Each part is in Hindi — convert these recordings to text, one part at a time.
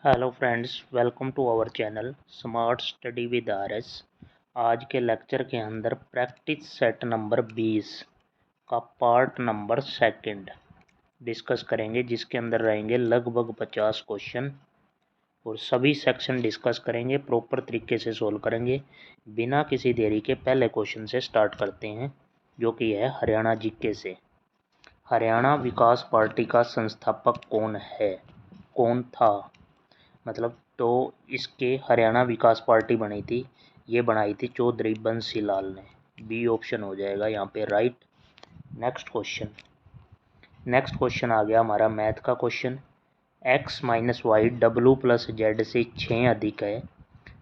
Hello friends, welcome to our channel smart study with RS. आज के लेक्चर के अंदर प्रैक्टिस सेट नंबर 20 का पार्ट नंबर सेकंड डिस्कस करेंगे, जिसके अंदर रहेंगे लगभग 50 क्वेश्चन और सभी सेक्शन डिस्कस करेंगे, प्रॉपर तरीके से सोल्व करेंगे। बिना किसी देरी के पहले क्वेश्चन से स्टार्ट करते हैं, जो कि है हरियाणा जीके से। हरियाणा विकास पार्टी का संस्थापक कौन है, कौन था, मतलब तो इसके हरियाणा विकास पार्टी बनी थी, ये बनाई थी चौधरी बंसी लाल ने। बी ऑप्शन हो जाएगा यहाँ पे राइट। नेक्स्ट क्वेश्चन आ गया हमारा मैथ का question. x minus Y W plus Z से 6 अधिक है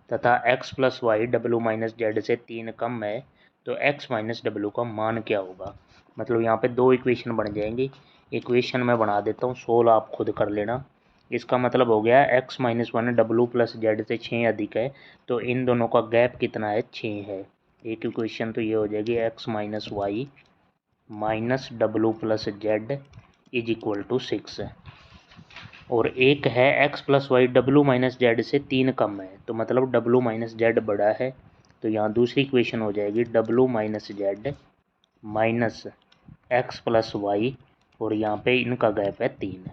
तथा x plus Y W minus Z से 3 कम है, तो x माइनस डब्लू का मान क्या होगा। मतलब यहाँ पे दो इक्वेशन बन जाएंगी। इक्वेशन मैं बना देता हूँ, सोल्व आप खुद कर लेना। इसका मतलब हो गया x minus one W plus Z से 6 अधिक है, तो इन दोनों का गैप कितना है, 6 है। एक इक्वेशन तो ये हो जाएगी x minus Y minus W plus Z is equal to 6 है, और एक है x plus Y W minus Z से 3 कम है, तो मतलब डब्लू माइनस जेड बड़ा है, तो यहाँ दूसरी इक्वेशन हो जाएगी W minus Z minus X plus Y, और यहाँ पे इनका गैप है 3।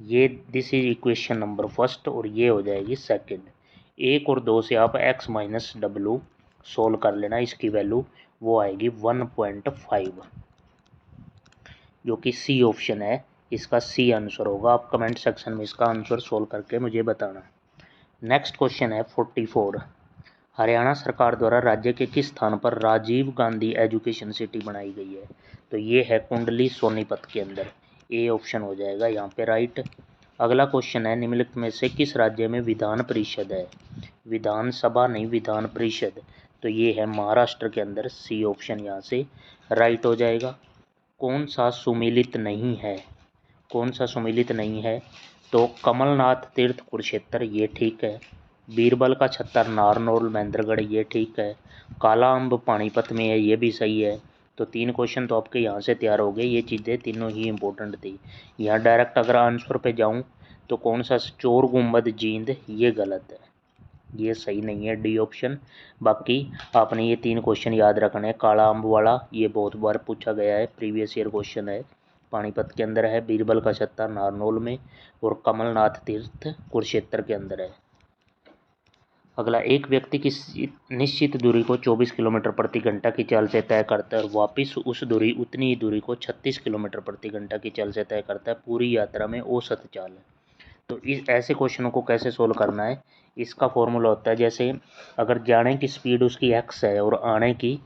ये this is equation number first, और ये हो जाएगी सेकंड। 1 और 2 से आप x माइनस डब्लू सोल्व कर लेना, इसकी वैल्यू वो आएगी 1.5, जो कि सी ऑप्शन है, इसका सी आंसर होगा। आप कमेंट सेक्शन में इसका आंसर सोल्व करके मुझे बताना। नेक्स्ट क्वेश्चन है 44। हरियाणा सरकार द्वारा राज्य के किस स्थान पर राजीव गांधी एजुकेशन सिटी बनाई गई है, तो ये है कुंडली सोनीपत के अंदर। ए ऑप्शन हो जाएगा यहाँ पे राइट। अगला क्वेश्चन है निम्नलिखित में से किस राज्य में विधान परिषद है, विधानसभा नहीं विधान परिषद, तो ये है महाराष्ट्र के अंदर। सी ऑप्शन यहाँ से राइट हो जाएगा। कौन सा सुमेलित नहीं है, कौन सा सुमेलित नहीं है, तो कमलनाथ तीर्थ कुरुक्षेत्र, ये ठीक है। बीरबल का छत्तर नारनौल महेंद्रगढ़, ये ठीक है। काला अम्ब पानीपत में है, ये भी सही है। तो 3 क्वेश्चन तो आपके यहाँ से तैयार हो गए। ये चीज़ें तीनों ही इंपॉर्टेंट थी। यहाँ डायरेक्ट अगर आंसर पे जाऊँ तो कौन सा चोर गुम्बद जींद, ये गलत है, ये सही नहीं है, डी ऑप्शन। बाकी आपने ये 3 क्वेश्चन याद रखने हैं। काला अम्ब वाला ये बहुत बार पूछा गया है, प्रीवियस ईयर क्वेश्चन है, पानीपत के अंदर है। बीरबल का छत्ता नारनौल में, और कमलनाथ तीर्थ कुरुक्षेत्र के अंदर है। अगला, एक व्यक्ति की निश्चित दूरी को 24 किलोमीटर प्रति घंटा की चाल से तय करता है और वापस उस दूरी उतनी ही दूरी को 36 किलोमीटर प्रति घंटा की चाल से तय करता है, पूरी यात्रा में औसत चाल है। तो इस ऐसे क्वेश्चनों को कैसे सोल्व करना है, इसका फॉर्मूला होता है, जैसे अगर जाने की स्पीड उसकी x है और आने की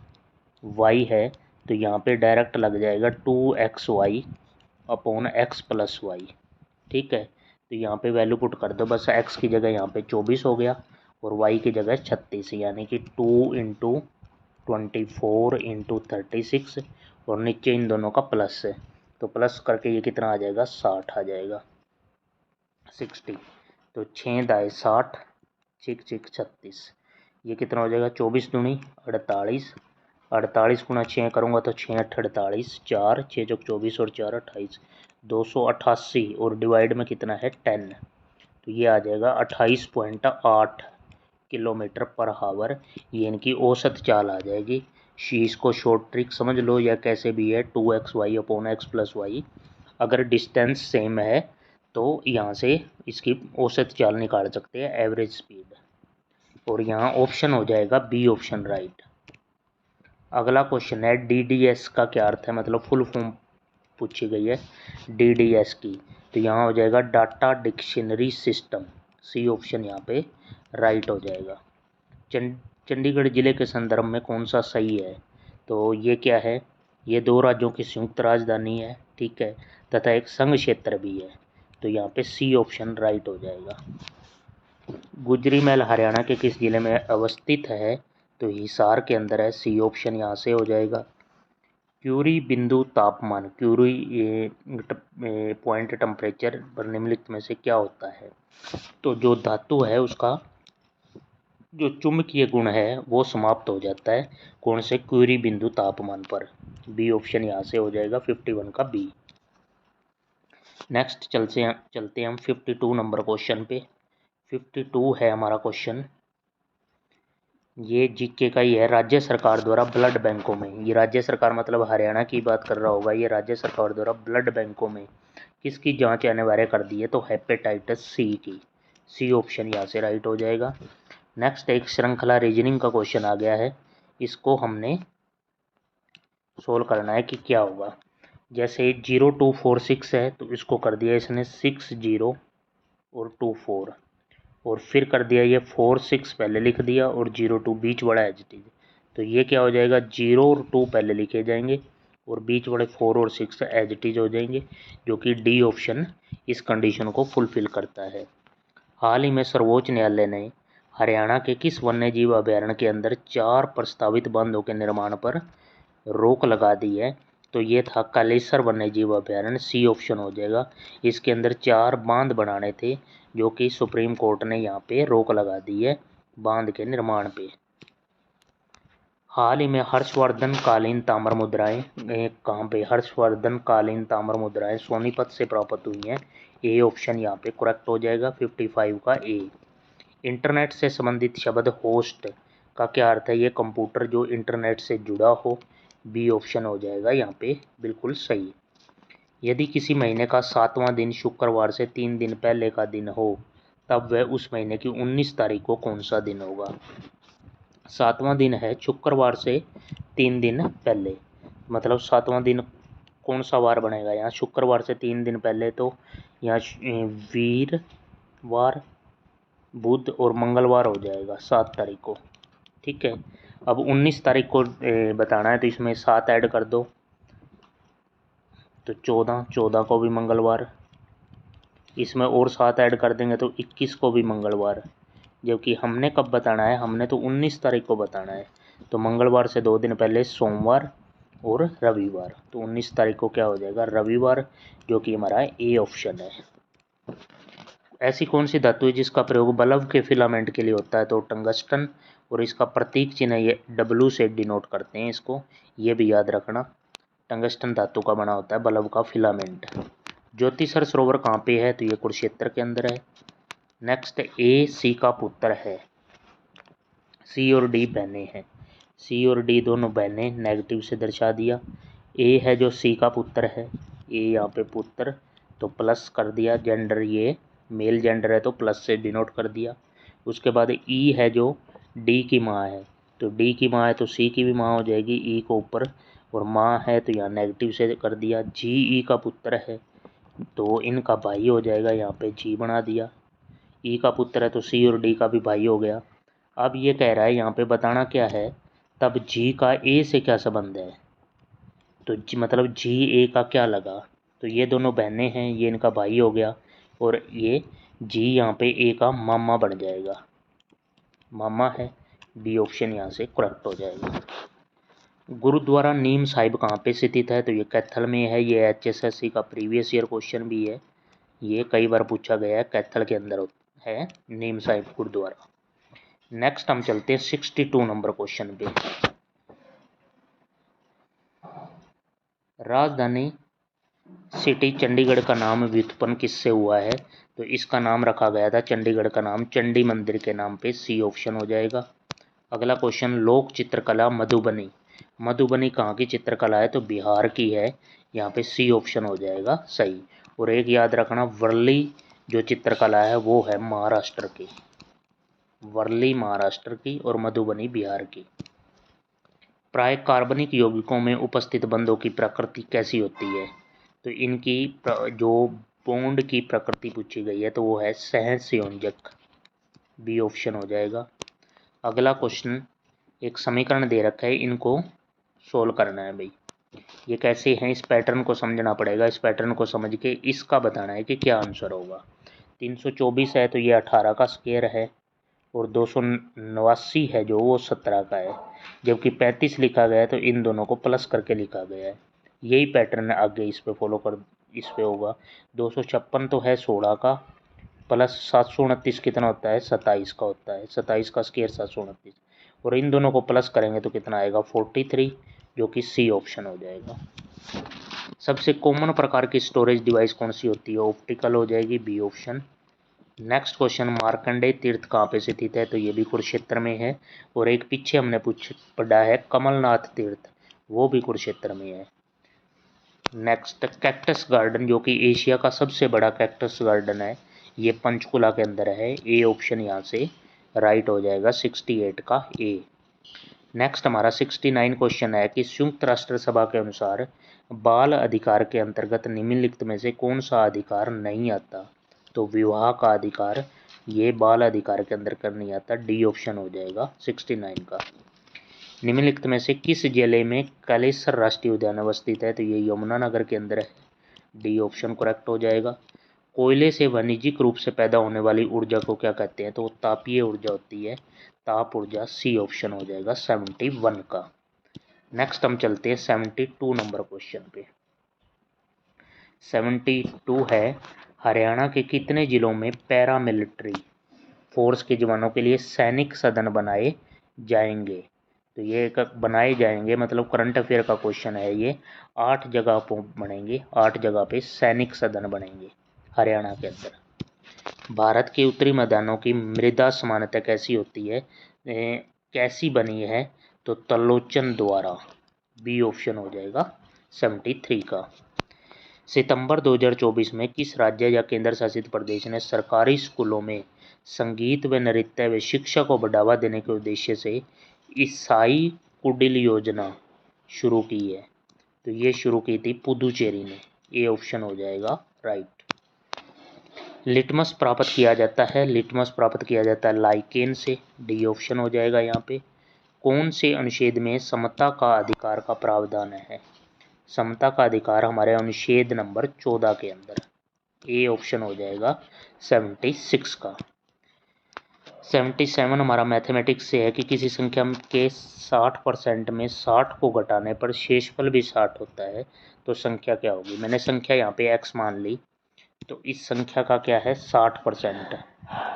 y है, तो यहाँ पे डायरेक्ट लग जाएगा 2xy upon X plus Y. ठीक है, तो यहाँ पे वैल्यू पुट कर दो, बस x की जगह यहाँ पे 24 हो गया और y की जगह 36, यानी कि 2 इंटू 24 इंटू 36, और नीचे इन दोनों का प्लस है, तो प्लस करके ये कितना आ जाएगा, 60 आ जाएगा, 60। तो 6 दाए 60, 6 6 36, ये कितना हो जाएगा, 24 दूनी 48, 48 गुना 6 करूँगा तो 6 8 48, 4 6 चौक 24 और 4 28, 288, और डिवाइड में कितना है 10, तो ये आ जाएगा 28.8 किलोमीटर पर हावर, ये इनकी औसत चाल आ जाएगी। इसको शॉर्ट ट्रिक समझ लो या कैसे भी है, 2xy upon X plus Y. अगर डिस्टेंस सेम है तो यहाँ से इसकी औसत चाल निकाल सकते हैं, एवरेज स्पीड, और यहाँ ऑप्शन हो जाएगा बी ऑप्शन राइट। अगला क्वेश्चन है DDS का क्या अर्थ है, मतलब फुल फॉर्म पूछी गई है DDS की, तो यहाँ हो जाएगा data dictionary system. C option यहाँ पे राइट हो जाएगा। चंडीगढ़ जिले के संदर्भ में कौन सा सही है, तो ये क्या है, ये 2 राज्यों की संयुक्त राजधानी है, ठीक है, तथा एक संघ क्षेत्र भी है, तो यहाँ पे सी ऑप्शन राइट हो जाएगा। गुजरी महल हरियाणा के किस जिले में अवस्थित है, तो हिसार के अंदर है, सी ऑप्शन यहाँ से हो जाएगा। क्यूरी बिंदु तापमान, क्यूरी पॉइंट टेम्परेचर पर निम्नलिखित में से क्या होता है, तो जो धातु है उसका जो चुंबकीय गुण है वो समाप्त हो जाता है, कौन से, क्यूरी बिंदु तापमान पर। बी ऑप्शन यहाँ से हो जाएगा 51 का बी। नेक्स्ट चलते हैं हम 52 नंबर क्वेश्चन पे। 52 है हमारा क्वेश्चन। ये जीके का ही है। राज्य सरकार द्वारा ब्लड बैंकों में, ये राज्य सरकार मतलब हरियाणा की बात कर रहा होगा, ये राज्य सरकार द्वारा ब्लड बैंकों में किसकी जांच अनिवार्य कर दी है, तो हेपेटाइटिस सी की। सी ऑप्शन यहाँ से राइट हो जाएगा। नेक्स्ट एक श्रृंखला रीजनिंग का क्वेश्चन आ गया है, इसको हमने सोल्व करना है कि क्या होगा। जैसे 0246 है तो इसको कर दिया इसने 60 और 24, और फिर कर दिया ये 46 पहले लिख दिया और 02 बीच बड़ा एडजेक्टिव, तो ये क्या हो जाएगा 0 और 2 पहले लिखे जाएंगे और बीच बड़े 4 और 6 एडजेक्टिव हो जाएंगे, जो कि डी ऑप्शन इस कंडीशन को फुलफिल करता है। हाल ही में सर्वोच्च न्यायालय ने हरियाणा के किस वन्यजीव अभयारण्य के अंदर 4 प्रस्तावित बांधों के निर्माण पर रोक लगा दी है, तो ये था कालेसर वन्यजीव अभयारण्य। सी ऑप्शन हो जाएगा। इसके अंदर 4 बांध बनाने थे, जो कि सुप्रीम कोर्ट ने यहाँ पे रोक लगा दी है बांध के निर्माण पे। हाल ही में हर्षवर्धन कालीन ताम्र मुद्राएं कहाँ पे, हर्षवर्धन कालीन ताम्र मुद्राएं सोनीपत से प्राप्त हुई हैं। ए ऑप्शन यहाँ पे करेक्ट हो जाएगा 55 का ए। इंटरनेट से संबंधित शब्द होस्ट का क्या अर्थ है, ये कंप्यूटर जो इंटरनेट से जुड़ा हो। बी ऑप्शन हो जाएगा यहाँ पे बिल्कुल सही। यदि किसी महीने का 7वां दिन शुक्रवार से 3 दिन पहले का दिन हो, तब वह उस महीने की 19 तारीख को कौन सा दिन होगा। 7वां दिन है शुक्रवार से 3 दिन पहले, मतलब 7वां दिन कौन सा वार बनेगा यहाँ, शुक्रवार से 3 दिन पहले तो यहाँ वीरवार, बुध और मंगलवार हो जाएगा 7 तारीख को। ठीक है, अब 19 तारीख को बताना है, तो इसमें 7 ऐड कर दो तो 14 को भी मंगलवार, इसमें और 7 ऐड कर देंगे तो 21 को भी मंगलवार। जबकि हमने कब बताना है, हमने तो 19 तारीख को बताना है, तो मंगलवार से 2 दिन पहले सोमवार और रविवार, तो 19 तारीख को क्या हो जाएगा रविवार, जो कि हमारा ए ऑप्शन है। ऐसी कौन सी धातु है जिसका प्रयोग बल्ब के फिलामेंट के लिए होता है, तो टंगस्टन, और इसका प्रतीक चिन्ह ये W से डिनोट करते हैं इसको, ये भी याद रखना। टंगस्टन धातु का बना होता है बल्ब का फिलामेंट। ज्योतिसर सरोवर कहाँ पे है, तो ये कुरुक्षेत्र के अंदर है। नेक्स्ट ए सी का पुत्र है, सी और डी बहनें हैं, सी और डी दोनों बहनें, नेगेटिव से दर्शा दिया। ए है जो सी का पुत्र है, ए यहाँ पे पुत्र, तो प्लस कर दिया, जेंडर ये मेल जेंडर है तो प्लस से डिनोट कर दिया। उसके बाद ई है जो डी की माँ है, तो डी की माँ है तो सी की भी माँ हो जाएगी, ई को ऊपर, और माँ है तो यहाँ नेगेटिव से कर दिया। जी ई का पुत्र है तो इनका भाई हो जाएगा, यहाँ पे जी बना दिया। ई का पुत्र है तो सी और डी का भी भाई हो गया। अब ये कह रहा है यहाँ पे बताना क्या है, तब जी का ए से क्या संबंध है, तो मतलब जी ए का क्या लगा, तो ये दोनों बहनें हैं, ये इनका भाई हो गया, और ये जी यहाँ पे ए का मामा बन जाएगा, मामा है। बी ऑप्शन यहाँ से करेक्ट हो जाएगा। गुरुद्वारा नीम साहिब कहाँ पे स्थित है, तो ये कैथल में है। ये HSSC का प्रीवियस ईयर क्वेश्चन भी है, ये कई बार पूछा गया है, कैथल के अंदर है नीम साहिब गुरुद्वारा। नेक्स्ट हम चलते हैं 62 नंबर क्वेश्चन पे। राजधानी सिटी चंडीगढ़ का नाम व्युत्पन्न किससे हुआ है, तो इसका नाम रखा गया था, चंडीगढ़ का नाम चंडी मंदिर के नाम पे। सी ऑप्शन हो जाएगा। अगला क्वेश्चन, लोक चित्रकला मधुबनी, मधुबनी कहाँ की चित्रकला है, तो बिहार की है, यहाँ पे सी ऑप्शन हो जाएगा सही। और एक याद रखना, वर्ली जो चित्रकला है वो है महाराष्ट्र की, वर्ली महाराष्ट्र की और मधुबनी बिहार की। प्राय कार्बनिक यौगिकों में उपस्थित बंधों की प्रकृति कैसी होती है, तो इनकी जो बॉन्ड की प्रकृति पूछी गई है तो वो है सहसंयोजक। बी ऑप्शन हो जाएगा। अगला क्वेश्चन, एक समीकरण दे रखा है, इनको सोल्व करना है भाई। ये कैसे हैं, इस पैटर्न को समझना पड़ेगा, इस पैटर्न को समझ के इसका बताना है कि क्या आंसर होगा। 324 है तो ये 18 का स्क्वायर है, और 289 है जो वो 17 का है, जबकि 35 लिखा गया है तो इन दोनों को प्लस करके लिखा गया है। यही पैटर्न आगे इस पे फॉलो कर, इस पे होगा। 256 तो है 16 का, प्लस 729 कितना होता है 27 का होता है, 27 का स्क्वायर 729, और इन दोनों को प्लस करेंगे तो कितना आएगा 43, जो कि सी ऑप्शन हो जाएगा। सबसे कॉमन प्रकार की स्टोरेज डिवाइस कौन सी होती है, ऑप्टिकल हो जाएगी, B option. Next question, Markandeya Tirtha कहाँ पे स्थित है? तो ये भी कुरुक्षेत्र में है। और एक पीछे हमने पढ़ा है कमलनाथ तीर्थ, वो भी कुरुक्षेत्र में है। नेक्स्ट, कैक्टस गार्डन जो कि एशिया का सबसे बड़ा कैक्टस गार्डन है, ये पंचकुला के अंदर है। ए ऑप्शन यहाँ से राइट हो जाएगा 68 का ए। नेक्स्ट हमारा 69 क्वेश्चन है कि संयुक्त राष्ट्र सभा के अनुसार बाल अधिकार के अंतर्गत निम्नलिखित में से कौन सा अधिकार नहीं आता? तो विवाह का अधिकार ये बाल अधिकार के अंदर कर नहीं आता, डी ऑप्शन हो जाएगा 69 का। निम्नलिखित में से किस जिले में कालेसर राष्ट्रीय उद्यान अवस्थित है? तो ये यमुनानगर के अंदर है, डी ऑप्शन करेक्ट हो जाएगा। कोयले से वाणिज्यिक रूप से पैदा होने वाली ऊर्जा को क्या कहते हैं? तो वो तापीय ऊर्जा होती है, ताप ऊर्जा, सी ऑप्शन हो जाएगा 71 का। नेक्स्ट हम चलते हैं 72 नंबर क्वेश्चन पे। 72 है, हरियाणा के कितने जिलों में पैरामिलिट्री फोर्स के जवानों के लिए सैनिक सदन बनाए जाएंगे? तो ये एक बनाए जाएंगे मतलब करंट अफेयर का क्वेश्चन है ये। 8 जगह पर बनेंगे, 8 जगह पे सैनिक सदन बनेंगे हरियाणा के अंदर। भारत के उत्तरी मैदानों की मृदा समानता कैसी होती है? कैसी बनी है? तो तलोचन द्वारा, बी ऑप्शन हो जाएगा 73 का। सितंबर 2024 में किस राज्य या केंद्र शासित प्रदेश ने सरकारी स्कूलों में संगीत व नृत्य व शिक्षा को बढ़ावा देने के उद्देश्य से ईसाई कुडिल योजना शुरू की है? तो ये शुरू की थी पुदुचेरी ने, ए ऑप्शन हो जाएगा राइट। लिटमस प्राप्त किया जाता है, लिटमस प्राप्त किया जाता है लाइकेन से, डी ऑप्शन हो जाएगा यहाँ पे। कौन से अनुच्छेद में समता का अधिकार का प्रावधान है? समता का अधिकार हमारे अनुच्छेद नंबर 14 के अंदर, ए ऑप्शन हो जाएगा 76 का। 77 हमारा मैथमेटिक्स से है कि किसी संख्या के 60% में 60 को घटाने पर शेषफल भी 60 होता है, तो संख्या क्या होगी? मैंने संख्या यहाँ पे x मान ली, तो इस संख्या का क्या है 60%।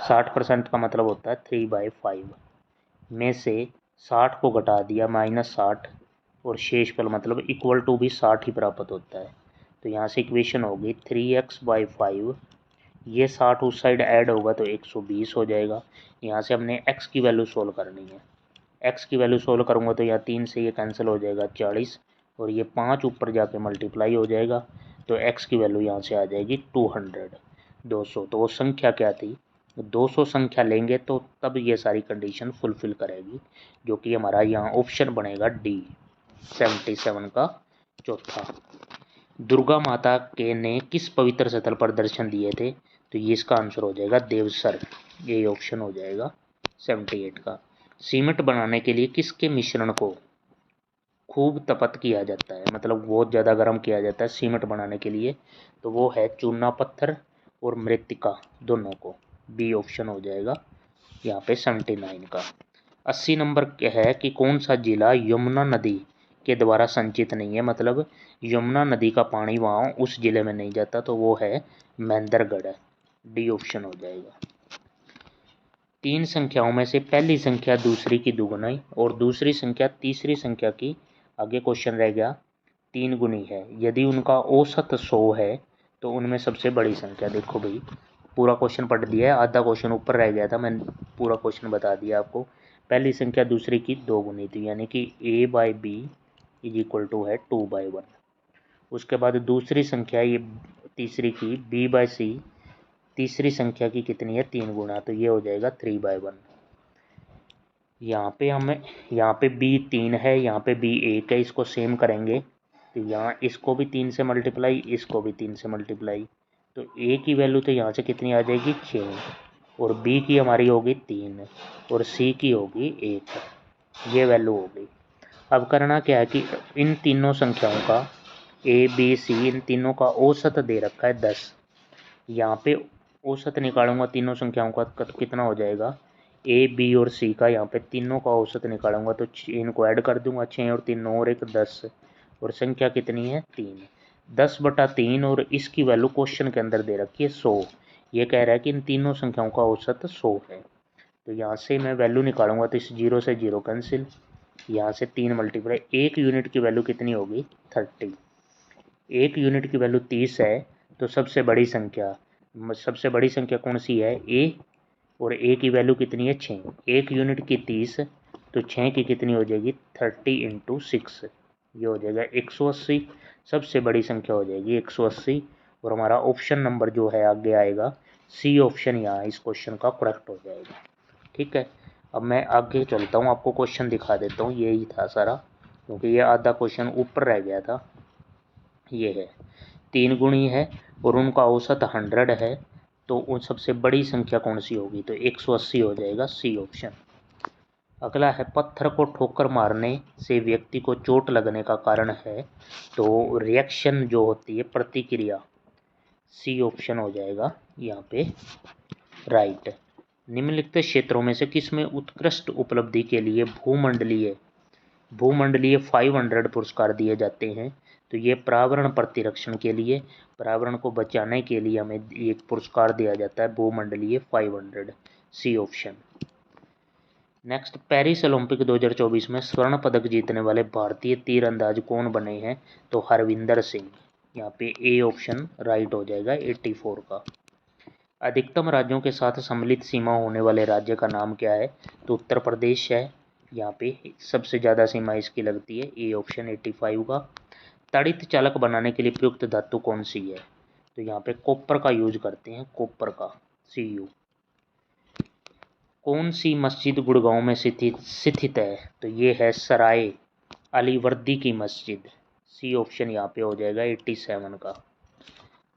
60% का मतलब होता है 3/5 में से 60 को घटा दिया -60 और शेषफल मतलब इक्वल टू भी 60 ही प्राप्त होता है। तो यहाँ से इक्वेशन होगी 3x/5, ये 60 उस साइड ऐड होगा तो 120 हो जाएगा। यहाँ से हमने x की वैल्यू सोल्व करनी है, x की वैल्यू सोल्व करूँगा तो यहाँ 3 से ये कैंसिल हो जाएगा 40 और ये 5 ऊपर जाके मल्टीप्लाई हो जाएगा, तो x की वैल्यू यहाँ से आ जाएगी 200। तो वो संख्या क्या थी? 200 संख्या लेंगे तो तब ये सारी कंडीशन फुलफिल करेगी, जो कि हमारा यहाँ ऑप्शन बनेगा डी 77 का चौथा। दुर्गा माता के ने किस पवित्र स्थल पर दर्शन दिए थे? तो ये इसका आंसर हो जाएगा देवसर, ये ऑप्शन हो जाएगा 78 का। सीमेंट बनाने के लिए किसके मिश्रण को खूब तपत किया जाता है, मतलब बहुत ज़्यादा गर्म किया जाता है सीमेंट बनाने के लिए? तो वो है चूना पत्थर और मृत्तिका दोनों को, बी ऑप्शन हो जाएगा यहाँ पे 79 का। 80 नंबर है कि कौन सा जिला यमुना नदी के द्वारा संचित नहीं है, मतलब यमुना नदी का पानी वहाँ उस जिले में नहीं जाता, तो वो है महेंद्रगढ़, डी ऑप्शन हो जाएगा। 3 संख्याओं में से पहली संख्या दूसरी की दुगुनी और दूसरी संख्या तीसरी संख्या की, आगे क्वेश्चन रह गया, 3 गुनी है, यदि उनका औसत 100 है तो उनमें सबसे बड़ी संख्या, देखो भाई पूरा क्वेश्चन पढ़ दिया है, आधा क्वेश्चन ऊपर रह गया था, मैंने पूरा क्वेश्चन बता दिया आपको। पहली संख्या दूसरी की 2 गुनी थी, यानी कि a/b = है 2/1। उसके बाद दूसरी संख्या ये तीसरी की b/c तीसरी संख्या की कितनी है 3 गुना, तो ये हो जाएगा 3/1। यहाँ पे b 3 है, यहाँ पे b 1 है, इसको सेम करेंगे तो यहाँ इसको भी 3 से मल्टीप्लाई, इसको भी 3 से मल्टीप्लाई, तो a की वैल्यू तो यहाँ से कितनी आ जाएगी 6 और b की हमारी होगी 3 और c की होगी 1, ये वैल्यू हो गई। अब करना क्या है कि इन तीनों संख्याओं का a b c इन तीनों का औसत दे रखा है 10, यहाँ पे औसत निकालूंगा तीनों संख्याओं का तो कितना हो जाएगा a b और c का, यहाँ पे तीनों का औसत निकालूंगा तो इनको ऐड कर दूंगा 6 और 3 9 और 1 10 और संख्या कितनी है 3, 10/3 और इसकी वैल्यू क्वेश्चन के अंदर दे रखी है 100, ये कह रहा है कि इन तीनों संख्याओं का औसत 100 है। तो यहाँ से मैं वैल्यू निकालूंगा तो इस 0 से 0 कैंसिल, यहाँ से 3 मल्टीप्लाई, 1 यूनिट की वैल्यू कितनी होगी 30, 1 यूनिट की वैल्यू 30 है तो सबसे बड़ी संख्या सबसे बड़ी संख्या कौन सी है? ए, और ए की वैल्यू कितनी है? 6। 1 यूनिट की 30, तो 6 की कितनी हो जाएगी? 30 × 6, ये हो जाएगा 180। सबसे बड़ी संख्या हो जाएगी 180, और हमारा ऑप्शन नंबर जो है आगे आएगा सी ऑप्शन, यहाँ इस क्वेश्चन का करेक्ट हो जाएगा। ठीक है, अब मैं आगे चलता हूँ, आपको क्वेश्चन दिखा देता हूँ। यही था सारा, क्योंकि ये आधा क्वेश्चन ऊपर रह गया था। ये है 3 गुणी है और उनका औसत 100 है, तो उन सबसे बड़ी संख्या कौन सी होगी? तो 180 हो जाएगा, सी ऑप्शन। अगला है पत्थर को ठोकर मारने से व्यक्ति को चोट लगने का कारण है, तो रिएक्शन जो होती है, प्रतिक्रिया, सी ऑप्शन हो जाएगा यहाँ पे राइट। निम्नलिखित क्षेत्रों में से किसमें उत्कृष्ट उपलब्धि के लिए भूमंडलीय 500 पुरस्कार दिए जाते हैं? तो ये पर्यावरण प्रतिरक्षण के लिए, पर्यावरण को बचाने के लिए हमें एक पुरस्कार दिया जाता है भूमंडलीय 500, C option. Next, Paris Olympic 2024 में स्वर्ण पदक जीतने वाले भारतीय तीरंदाज कौन बने हैं? तो हरविंदर सिंह, यहाँ पे ए ऑप्शन राइट हो जाएगा 84 का। अधिकतम राज्यों के साथ सम्मिलित सीमा होने वाले राज्य का नाम क्या है? तो उत्तर प्रदेश है, यहाँ पे सबसे ज़्यादा सीमा इसकी लगती है, ए ऑप्शन 85 का। ताड़ित चालक बनाने के लिए प्रयुक्त धातु कौन सी है? तो यहाँ पे कॉपर का यूज करते हैं, कॉपर का, Cu। कौन सी मस्जिद गुड़गांव में स्थित है? तो ये है सराय अलीवर्दी की मस्जिद, सी ऑप्शन यहाँ पे हो जाएगा 87 का।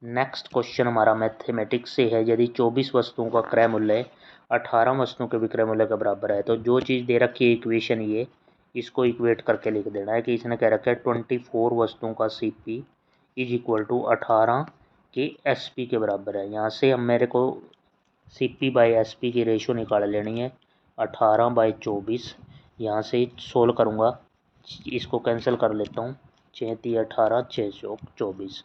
नेक्स्ट क्वेश्चन हमारा मैथमेटिक्स से है। यदि 24 वस्तुओं का क्रय मूल्य 18 वस्तुओं के विक्रय मूल्य के बराबर है, तो जो चीज़ दे रखी है इक्वेशन, ये इसको इक्वेट करके लिख देना है कि इसने कह रखा है 24 वस्तुओं का CP इज इक्वल टू 18 के SP के बराबर है। यहाँ से हम मेरे को CP बाई SP की रेशो निकाल लेनी है, 18/24। यहाँ से सोल्व करूँगा, इसको कैंसिल कर लेता हूँ, 6 × 18, 6 × 24,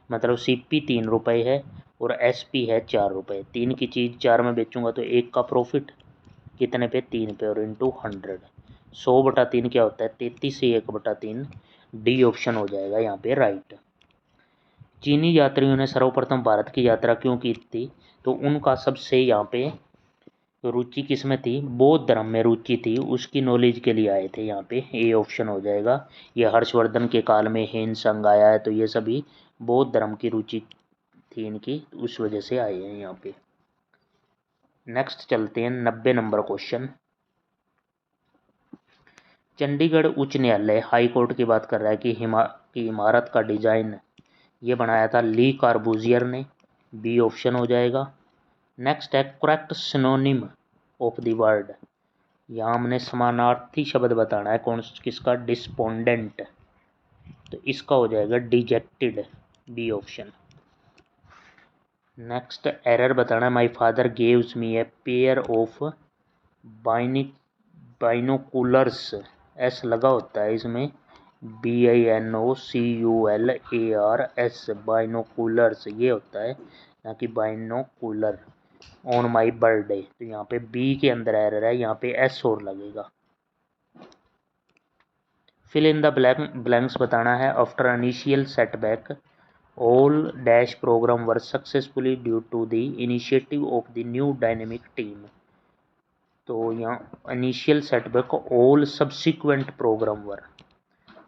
मतलब CP 3 रुपये है और SP है 4 रुपये। 3 की चीज़ 4 में बेचूंगा तो 1 का प्रॉफिट कितने पे? 3 पे, और इंटू 100। 100/3 क्या होता है? 33 से 1/3, डी ऑप्शन हो जाएगा यहाँ पे राइट। चीनी यात्रियों ने सर्वप्रथम भारत की यात्रा क्यों की थी? तो उनका सबसे यहाँ पे रुचि किस में थी? बौद्ध धर्म में रुचि थी, उसकी नॉलेज के लिए आए थे, यहाँ पे ए ऑप्शन हो जाएगा। ये हर्षवर्धन के काल में हेन संघ आया है, तो ये सभी बौद्ध धर्म की रुचि थी इनकी, उस वजह से आए हैं यहाँ पे। नेक्स्ट चलते हैं 90 नंबर क्वेश्चन। चंडीगढ़ उच्च न्यायालय हाई कोर्ट की बात कर रहा है कि इमारत का डिजाइन ये बनाया था ली कार्बूजियर ने, बी ऑप्शन हो जाएगा। नेक्स्ट है correct synonym of the word, यहाँ हमने समानार्थी शब्द बताना है, कौन किसका? डिस्पोंडेंट, तो इसका हो जाएगा dejected, B option. Next error बताना है, my father gaves me a pair of binoculars, S लगा होता है इसमें, BINOCULARS, बाइनोकुलर्स ये होता है, ना कि बाइनोकुलर। ऑन माई बर्थडे, तो यहाँ पे बी के अंदर एरर है, यहाँ पे एस और लगेगा। फिल इन द ब्लैंक्स बताना है, after initial setback all dash program were successfully due to the initiative of the new dynamic team, तो यहाँ initial setback all subsequent program were,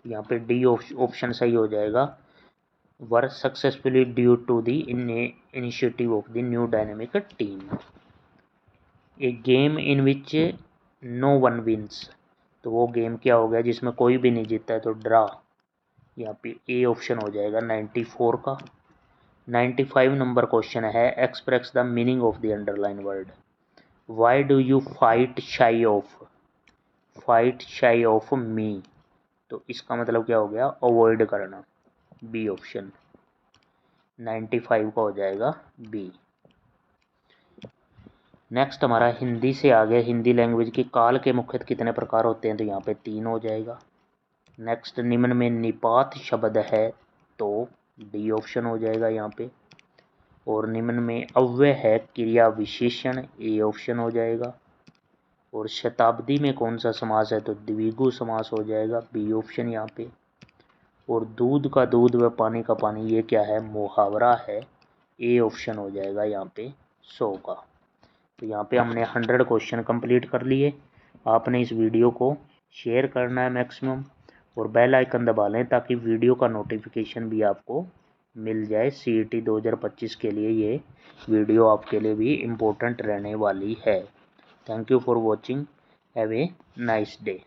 यहाँ पे डी ऑप्शन सही हो जाएगा, were successfully due to the initiative of the new dynamic team. A game in which no one wins, तो वो गेम क्या हो गया जिसमें कोई भी नहीं जीतता है, तो ड्रा, यहाँ पे ए ऑप्शन हो जाएगा 94 का। 95 नंबर क्वेश्चन है, express the meaning of the underline word. Why do you fight शाई ऑफ मी, तो इसका मतलब क्या हो गया? अवॉइड करना, बी ऑप्शन 95 का हो जाएगा बी। नेक्स्ट हमारा हिंदी से आ गया, हिंदी लैंग्वेज के काल के मुख्यतः कितने प्रकार होते हैं? तो यहाँ पे 3 हो जाएगा। नेक्स्ट, निम्न में निपात शब्द है, तो डी ऑप्शन हो जाएगा यहाँ पे। और निम्न में अव्यय है क्रिया विशेषण, ए ऑप्शन हो जाएगा। और शताब्दी में कौन सा समास है? तो द्विगु समास हो जाएगा, बी ऑप्शन यहाँ पे। और दूध का दूध व पानी का पानी, ये क्या है? मुहावरा है, ए ऑप्शन हो जाएगा यहाँ पे 100 का। तो यहाँ पे हमने 100 क्वेश्चन कंप्लीट कर लिए। आपने इस वीडियो को शेयर करना है मैक्सिमम और बेल आइकन दबा लें ताकि वीडियो का नोटिफिकेशन भी आपको मिल जाए। CET 2025 के लिए ये वीडियो आपके लिए भी इम्पोर्टेंट रहने वाली है। Thank you for watching. Have a nice day.